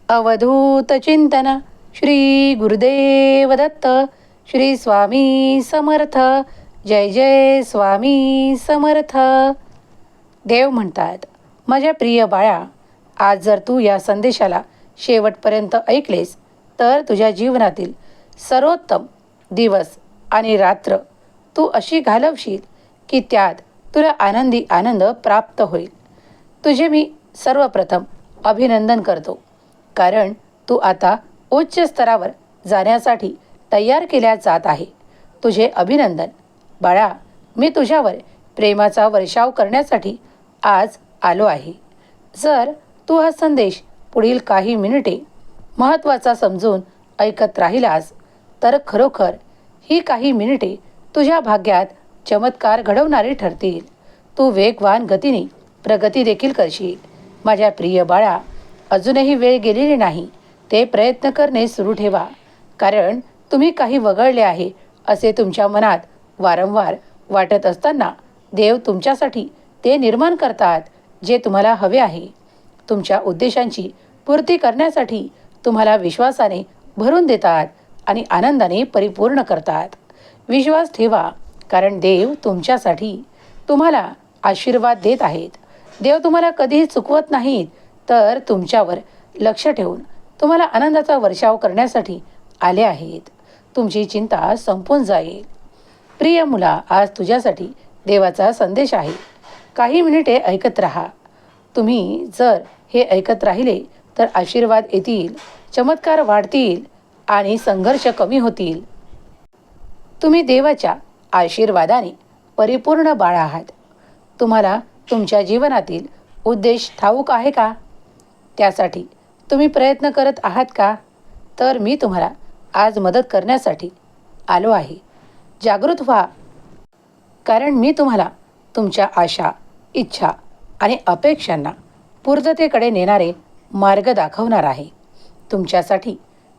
अवधूत चिंतन श्री गुरुदेव दत्त. श्री स्वामी समर्थ. जय जय स्वामी समर्थ. देव म्हणतात, माझ्या प्रिय बाळा, आज जर तू या संदेशाला शेवटपर्यंत ऐकलेस तर तुझ्या जीवनातील सर्वोत्तम दिवस आणि रात्र तू अशी घालवशील की त्यात तुला आनंदी आनंद प्राप्त होईल. तुझे मी सर्वप्रथम अभिनंदन करतो, कारण तू आता उच्च स्तरावर जाण्यासाठी तयार केल्या जात आहे. तुझे अभिनंदन बाळा. मी तुझ्यावर प्रेमाचा वर्षाव करण्यासाठी आज आलो आहे. जर तू हा संदेश पुढील काही मिनिटे महत्त्वाचा समजून ऐकत राहिलास तर खरोखर ही काही मिनिटे तुझ्या भाग्यात चमत्कार घडवणारी ठरतील. तू वेगवान गतीने प्रगती देखील करशील. माझ्या प्रिय बाळा, अजूनही वेळ गेलेली नाही. ते प्रयत्न करणे सुरू ठेवा, कारण तुम्ही काही वगळले आहे असे तुमच्या मनात वारंवार वाटत असताना देव तुमच्यासाठी ते निर्माण करतात जे तुम्हाला हवे आहे. तुमच्या उद्देशांची पूर्ती करण्यासाठी तुम्हाला विश्वासाने भरून देतात आणि आनंदाने परिपूर्ण करतात. विश्वास ठेवा, कारण देव तुमच्यासाठी तुम्हाला आशीर्वाद देत आहेत. देव तुम्हाला कधीही चुकवत नाहीत, तर तुमच्यावर लक्ष ठेवून तुम्हाला आनंदाचा वर्षाव करण्यासाठी आले आहेत. तुमची चिंता संपून जाईल. प्रिय मुला, आज तुझ्यासाठी देवाचा संदेश आहे. काही मिनिटे ऐकत राहा. तुम्ही जर हे ऐकत राहिले तर आशीर्वाद येतील, चमत्कार वाढतील आणि संघर्ष कमी होतील. तुम्ही देवाच्या आशीर्वादाने परिपूर्ण बाळ आहात. तुम्हाला तुमच्या जीवनातील उद्देश ठाऊक आहे का? त्यासाठी तुम्ही प्रयत्न करत आहात का? तर मी तुम्हाला आज मदत करण्यासाठी आलो आहे. जागृत व्हा, कारण मी तुम्हाला तुमच्या आशा, इच्छा आणि अपेक्षांना पूर्ततेकडे नेणारे मार्ग दाखवणार आहे. तुमच्यासाठी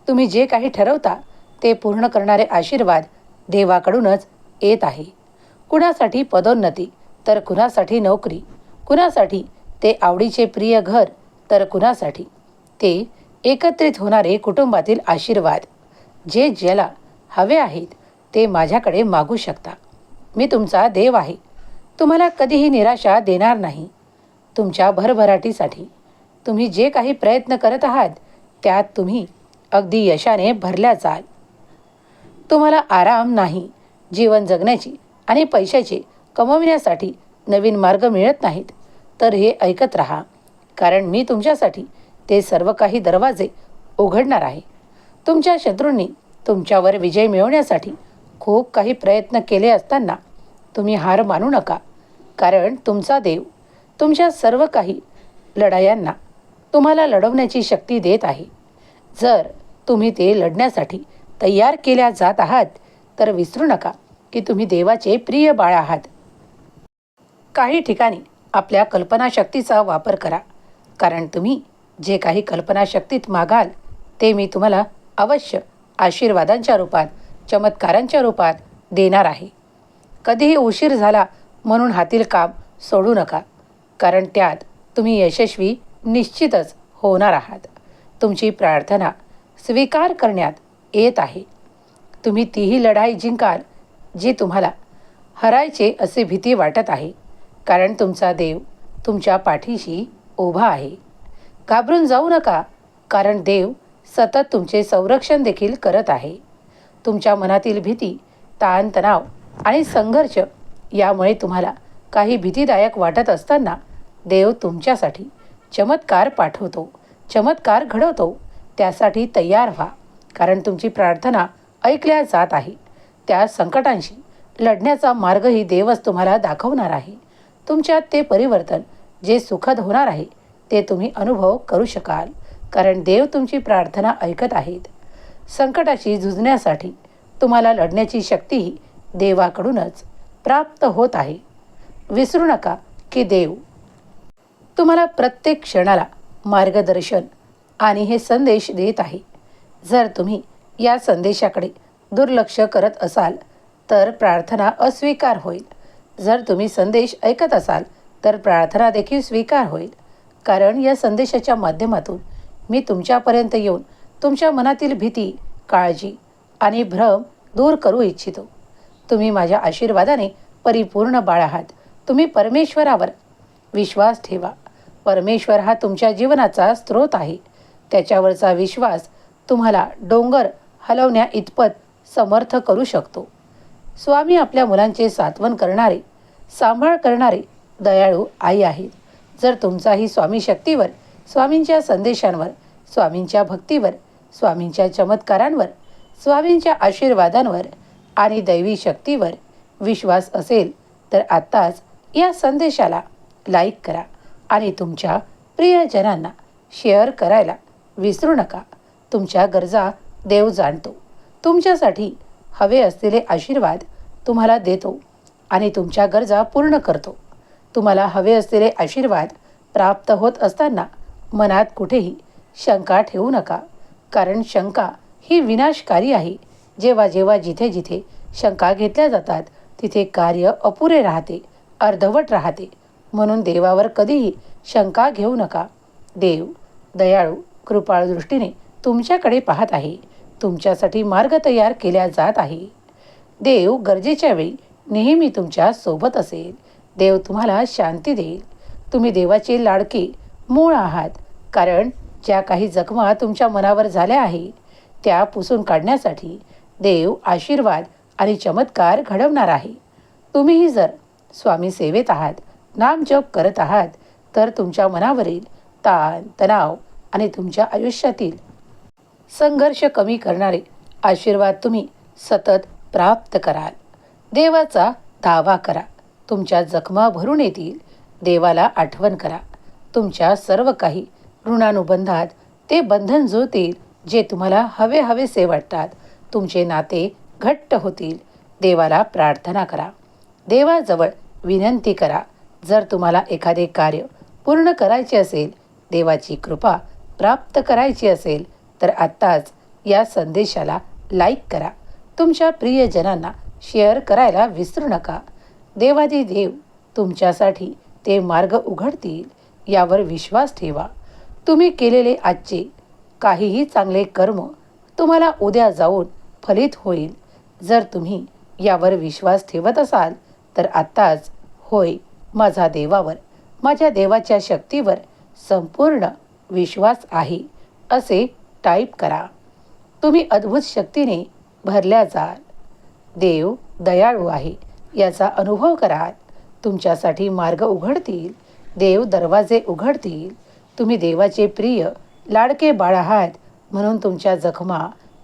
तुम्ही जे काही ठरवता ते पूर्ण करणारे आशीर्वाद देवाकडूनच येत आहे. कुणासाठी पदोन्नती, तर कुणासाठी नोकरी, कुणासाठी ते आवडीचे प्रिय घर, तर कुणासाठी ते एकत्रित होणारे कुटुंबातील आशीर्वाद. जे ज्याला हवे आहेत ते माझ्याकडे मागू शकता. मी तुमचा देव आहे. तुम्हाला कधीही निराशा देणार नाही. तुमच्या भरभराटीसाठी तुम्ही जे काही प्रयत्न करत आहात त्यात तुम्ही अगदी यशाने भरल्या जाल. तुम्हाला आराम नाही. जीवन जगण्याची आणि पैशाचे कमविण्यासाठी नवीन मार्ग मिळत नाहीत, तर हे ऐकत राहा, कारण मी तुमच्यासाठी ते सर्व काही दरवाजे उघडणार आहे. तुमच्या शत्रूंनी तुमच्यावर विजय मिळवण्यासाठी खूप काही प्रयत्न केले असताना तुम्ही हार मानू नका, कारण तुमचा देव तुमच्या सर्व काही लढायांना तुम्हाला लढवण्याची शक्ती देत आहे. जर तुम्ही ते लढण्यासाठी तयार केल्या जात आहात तर विसरू नका की तुम्ही देवाचे प्रिय बाळ आहात. काही ठिकाणी आपल्या कल्पनाशक्तीचा वापर करा, कारण तुम्ही जे काही कल्पनाशक्तीत मागाल ते मी तुम्हाला अवश्य आशीर्वादांच्या रूपात, चमत्कारांच्या रूपात देणार आहे. कधीही उशीर झाला म्हणून हातील काम सोडू नका, कारण त्यात तुम्ही यशस्वी निश्चितच होणार आहात. तुमची प्रार्थना स्वीकार करण्यात येत आहे. तुम्ही तीही लढाई जिंकाल जी तुम्हाला हरायचे असे भीती वाटत आहे, कारण तुमचा देव तुमच्या पाठीशी उभा आहे. घाबरून जाऊ नका, कारण देव सतत तुमचे संरक्षण देखील करत आहे. तुमच्या मनातील भीती, ताणतणाव आणि संघर्ष यामुळे तुम्हाला काही भीतीदायक वाटत असताना देव तुमच्यासाठी चमत्कार पाठवतो, चमत्कार घडवतो. त्यासाठी तयार व्हा, कारण तुमची प्रार्थना ऐकल्या जात आहे. त्या संकटांशी लढण्याचा मार्गही देवच तुम्हाला दाखवणार आहे. तुमच्यात ते परिवर्तन जे सुखद होणार आहे ते तुम्ही अनुभव करू शकाल, कारण देव तुमची प्रार्थना ऐकत आहेत. संकटाशी झुंजण्यासाठी तुम्हाला लढण्याची शक्तीही देवाकडूनच प्राप्त होत आहे. विसरू नका की देव तुम्हाला प्रत्येक क्षणाला मार्गदर्शन आणि हे संदेश देत आहे. जर तुम्ही या संदेशाकडे दुर्लक्ष करत असाल तर प्रार्थना अस्वीकार होईल. जर तुम्ही संदेश ऐकत असाल तर प्रार्थना देखील स्वीकार होईल, कारण या संदेशाच्या माध्यमातून मी तुमच्यापर्यंत येऊन तुमच्या मनातील भीती, काळजी आणि भ्रम दूर करू इच्छितो. तुम्ही माझ्या आशीर्वादाने परिपूर्ण बाळ आहात. तुम्ही परमेश्वरावर विश्वास ठेवा. परमेश्वर हा तुमच्या जीवनाचा स्रोत आहे. त्याच्यावरचा विश्वास तुम्हाला डोंगर हलवण्या इतपत समर्थ करू शकतो. स्वामी आपल्या मुलांचे सांत्वन करणारे, सांभाळ करणारे दयाळू आई आहेत. जर तुमचाही स्वामी शक्तीवर, स्वामींच्या संदेशांवर, स्वामींच्या भक्तीवर, स्वामींच्या चमत्कारांवर, स्वामींच्या आशीर्वादांवर आणि दैवी शक्तीवर विश्वास असेल तर आत्ताच या संदेशाला लाईक करा आणि तुमच्या प्रियजनांना शेअर करायला विसरू नका. तुमच्या गरजा देव जाणतो. तुमच्यासाठी हवे असलेले आशीर्वाद तुम्हाला देतो आणि तुमच्या गरजा पूर्ण करतो. तुम्हाला हवे असलेले आशीर्वाद प्राप्त होत असताना मनात कुठेही शंका ठेवू नका, कारण शंका ही विनाशकारी आहे. जेव्हा जेव्हा जिथे जिथे शंका घेतल्या जातात तिथे कार्य अपुरे राहते, अर्धवट राहते. म्हणून देवावर कधीही शंका घेऊ नका. देव दयाळू कृपाळू दृष्टीने तुमच्याकडे पाहत आहे. तुमच्यासाठी मार्ग तयार केला जात आहे. देव गरजेच्या वेळी नेहमी तुमच्या सोबत असेल. देव तुम्हाला शांती देईल. तुम्ही देवाचे लाडके मूळ आहात, कारण ज्या काही जखमा तुमच्या मनावर झाल्या आहे त्या पुसून काढण्यासाठी देव आशीर्वाद आणि चमत्कार घडवणार आहे. तुम्हीही जर स्वामी सेवेत आहात, नामजप करत आहात, तर तुमच्या मनावरील ताण तणाव आणि तुमच्या आयुष्यातील संघर्ष कमी करणारे आशीर्वाद तुम्ही सतत प्राप्त कराल. देवाचा दावा करा. तुमच्या जखमा भरून येतील. देवाला आठवण करा. तुमच्या सर्व काही ऋणानुबंधात ते बंधन जुळतील जे तुम्हाला हवेसे वाटतात. तुमचे नाते घट्ट होतील. देवाला प्रार्थना करा. देवाजवळ विनंती करा. जर तुम्हाला एखादे कार्य पूर्ण करायचे असेल, देवाची कृपा प्राप्त करायची असेल, तर आत्ताच या संदेशाला लाईक करा. तुमच्या प्रियजनांना शेअर करायला विसरू नका. देवादी देव तुमच्यासाठी ते मार्ग उघडतील यावर विश्वास ठेवा. तुम्ही केलेले आजचे काहीही चांगले कर्म तुम्हाला उद्या जाऊन फलित होईल. जर तुम्ही यावर विश्वास ठेवत असाल तर आत्ताच होय, माझा देवावर, माझ्या देवाच्या शक्तीवर संपूर्ण विश्वास आहे असे टाईप करा. तुम्ही अद्भुत शक्तीने भरल्या जाल. देव दयाळू आहे याचा अनुभव करा. तुमच्यासाठी मार्ग उघडतील. देव दरवाजे उघडतील. तुम्ही देवाचे प्रिय लाडके बाळ आहात, म्हणून तुमच्या जखमा,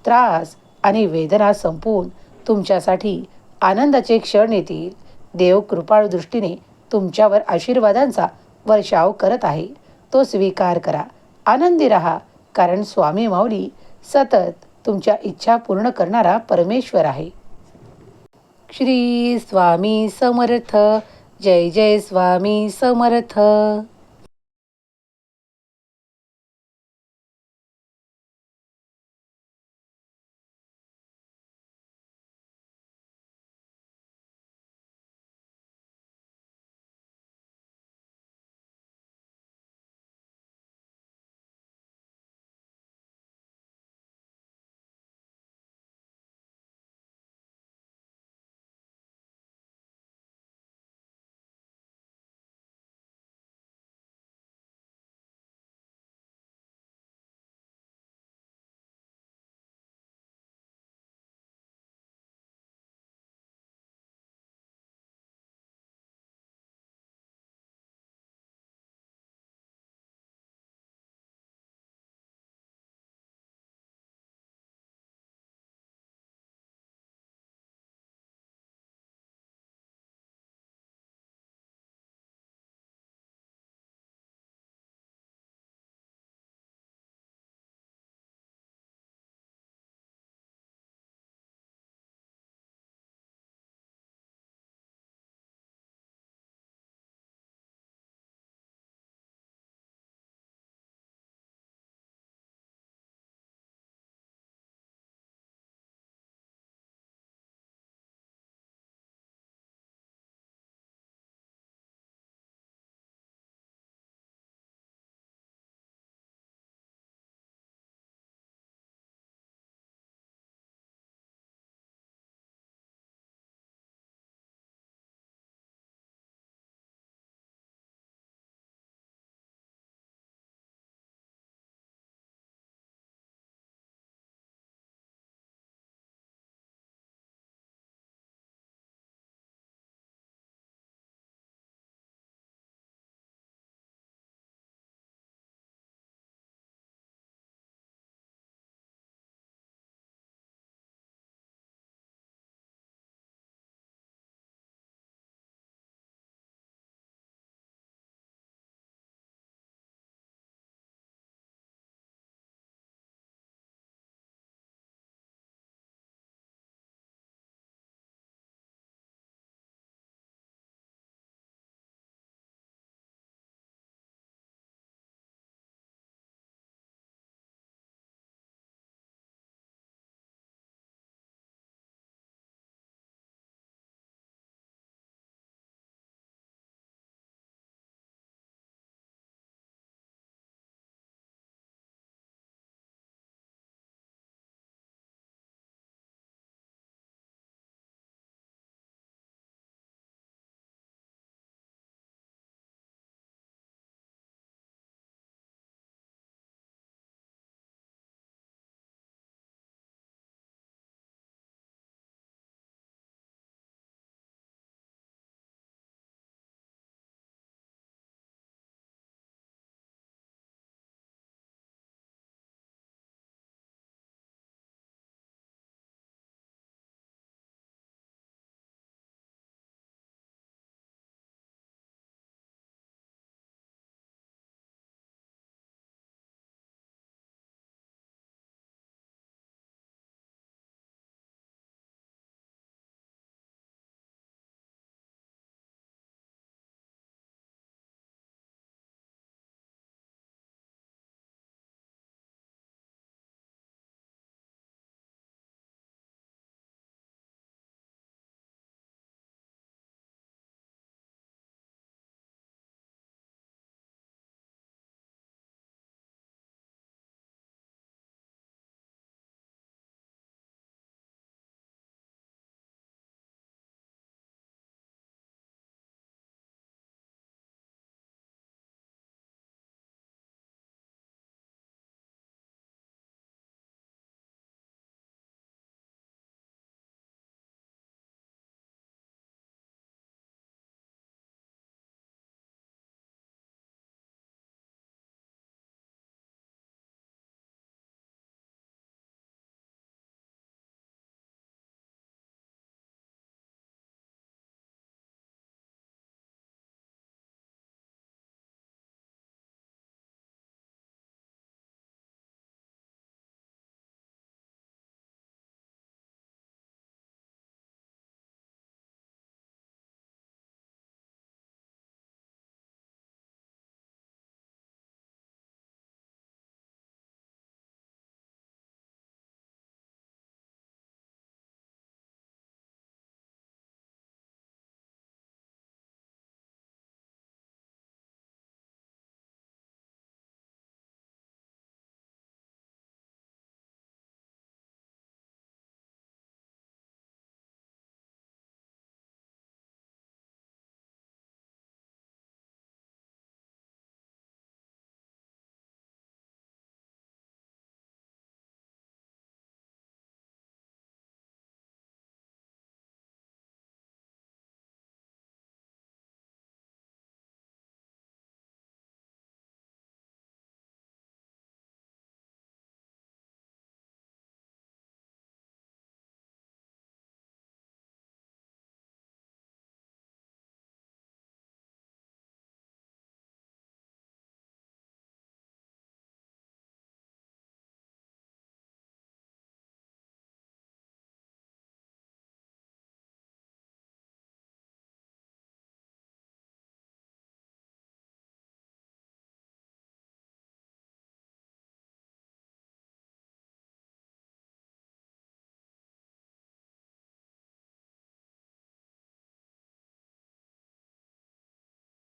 त्रास आणि वेदना संपवून तुमच्यासाठी आनंदाचे क्षण येतील. देव कृपाळू दृष्टीने तुमच्यावर आशीर्वादांचा वर्षाव करत आहे. तो स्वीकार करा. आनंदी राहा, कारण स्वामी माऊली सतत तुमच्या इच्छा पूर्ण करणारा परमेश्वर आहे. श्री स्वामी समर्थ. जय जय स्वामी समर्थ.